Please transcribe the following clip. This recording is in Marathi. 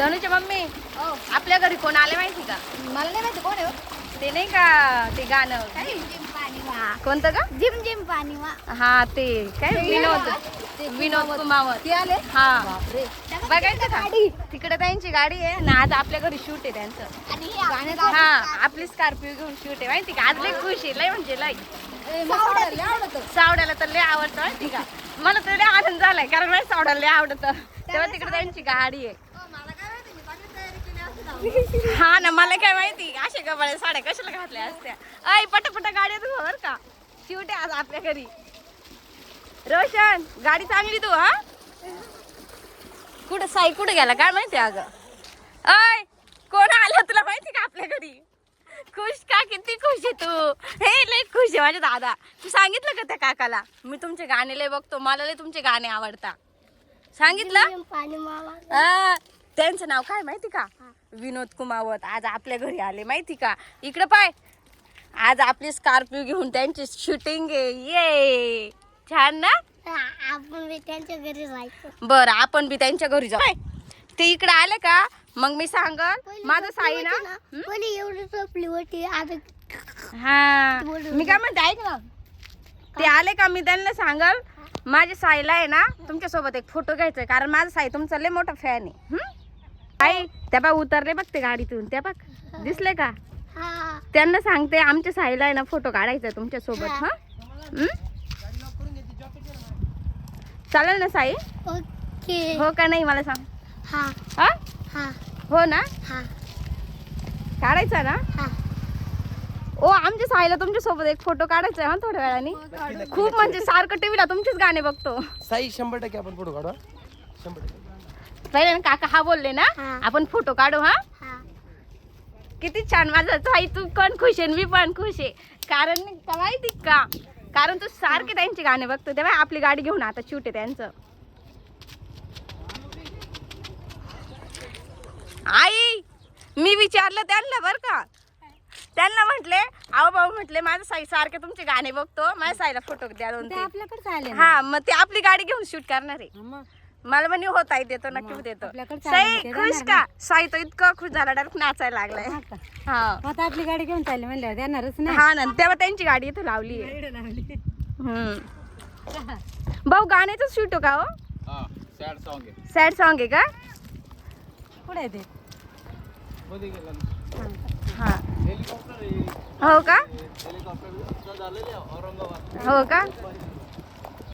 तनुच्या मम्मी आपल्या घरी कोण आले माहिती का? मला नाही माहिती कोण आहे हो? ते नाही का ते गाणं झिम झिम पाणी वा कोणतं का? झिम झिम पाणी वा हा ते काय विनोद विनोद कुमावत ते आले हा बापरे बघायचं का? तिकडे त्यांची गाडी आहे ना आज आपल्या घरी शूट आहे त्यांचं. आणि हे गाणं हा आपली स्कॉर्पिओ घेऊन शूट आहे माहिती का? आज लय खुश आहे लय म्हणजे लय सावड्याला तर लय आवडतं माहिती का? मला तर लय आनंद झालाय कारण मला सावड्याला लय आवडतं तेव्हा तिकडे त्यांची गाडी आहे. हा ना मला काय माहिती अशा गबाळ्या साड्या कशाला घातल्या असत्या. ऐ पटापटा गाडी तू बर का शूट आहे आज आपल्या घरी. रोशन गाडी चांगली तू हा कुठं साई कुठे गेला काय माहिती अगं. ऐ कोण आलं तुला माहिती का आपल्या घरी? खुश का किती खुश आहे तू? हे लय खुश आहे माझे दादा. तू सांगितलं का त्या काकाला मी तुमचे गाणे लय बघतो मला लय तुमचे गाणे आवडता सांगितलं? पाणी मावा त्यांचं नाव काय माहिती का? विनोद कुमावत. आज आपल्या घरी आले माहिती का? इकडं पाय आज आपली स्कॉर्पिओ घेऊन त्यांची शूटिंग आहे. ये छान ना? आपण त्यांच्या घरी जायचं. बरं आपण बी त्यांच्या घरी जाऊ. ते इकडे आले का मग मी सांगल माझं साई ना पहिली एवढी झोपली होती आता हा मी काय म्हणते ऐक ना ते आले का मी त्यांना सांगल माझ्या साईला आहे ना तुमच्या सोबत एक फोटो घ्यायचा कारण माझा साई तुमचा लय मोठा फॅन आहे. आई त्या बघ उतरले बघ ते गाडीतून त्या बघ दिसले का? त्यांना सांगते आमच्या साईला आहे ना फोटो काढायचा तुमच्या सोबत. हा चालेल ना साई? ओके हो का नाही मला सांग. हा हा हा हो ना हा काढायचा ना? हा ओ आमच्या साईला तुमच्या सोबत एक फोटो काढायचा आहे थोड्या वेळाने. खूप म्हणजे सारखं टीव्हीला तुमचेच गाणे बघतो. साई 100% आपण फोटो काढू 100%. पहिले ना काका हा बोलले ना आपण फोटो काढू. हा हा किती छान माझं साई तू पण खुश आहे मी पण खुश आहे कारण का माहिती का कारण तू सारखे त्यांचे गाणे बघतो तेव्हा आपली गाडी घेऊन आता शूट आहे त्यांचं. आई मी विचारलं त्यांना बर का त्यांना म्हटले आहो भाऊ म्हटले माझं साई सारखे तुमचे गाणे बघतो माझ्या साईला फोटो द्या दोन तीन. आपल्याकडे आले हा मग ते आपली गाडी घेऊन शूट करणार आहे. मला म्हणे होत आहे देतो नक्की देतो. साई खुश का? साई तो इतकं खुश झाला डायरेक्ट नाचायला लागलाय. हा आता आपली गाडी घेऊन चालली म्हणल्यावर देणारच नाही. हा ना तेव्हा त्यांची गाडी इथं लावली. भाऊ गाण्याच शूट हो का? हो सॅड सॉन्ग आहे का? पुढे ते हा हो का? हो का?